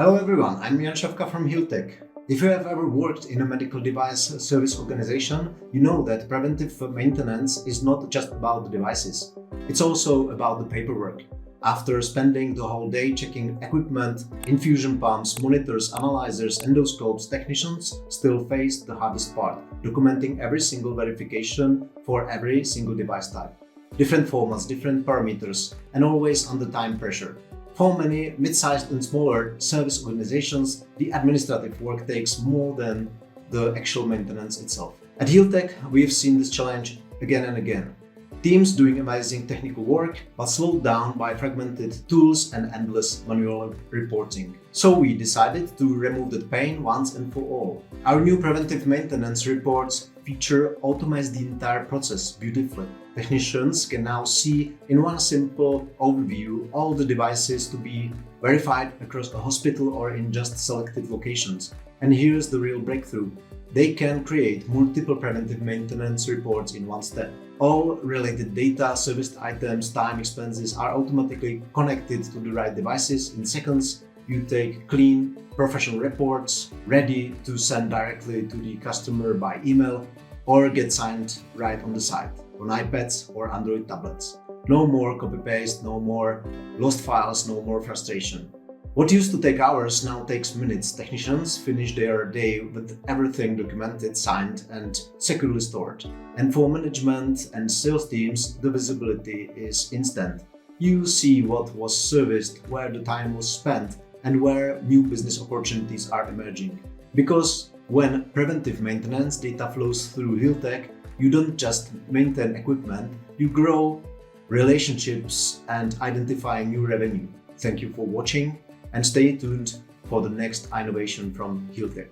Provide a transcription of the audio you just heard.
Hello everyone, I'm Jan Šavka from Healtek. If you have ever worked in a medical device service organization, you know that preventive maintenance is not just about the devices. It's also about the paperwork. After spending the whole day checking equipment, infusion pumps, monitors, analyzers, endoscopes, technicians still face the hardest part, documenting every single verification for every single device type. Different formats, different parameters, and always under time pressure. For many mid-sized and smaller service organizations, the administrative work takes more than the actual maintenance itself. At Healtek, we've seen this challenge again and again. Teams doing amazing technical work, but slowed down by fragmented tools and endless manual reporting. So we decided to remove that pain once and for all. Our new preventive maintenance reports feature automates the entire process beautifully. Technicians can now see in one simple overview all the devices to be verified across a hospital or in just selected locations. And here's the real breakthrough. They can create multiple preventive maintenance reports in one step. All related data, serviced items, time, expenses are automatically connected to the right devices in seconds. You take clean, professional reports, ready to send directly to the customer by email or get signed right on the site, on iPads or Android tablets. No more copy-paste, no more lost files, no more frustration. What used to take hours now takes minutes. Technicians finish their day with everything documented, signed, and securely stored. And for management and sales teams, the visibility is instant. You see what was serviced, where the time was spent, and where new business opportunities are emerging. Because when preventive maintenance data flows through Healtek, you don't just maintain equipment, you grow relationships and identify new revenue. Thank you for watching and stay tuned for the next innovation from Healtek.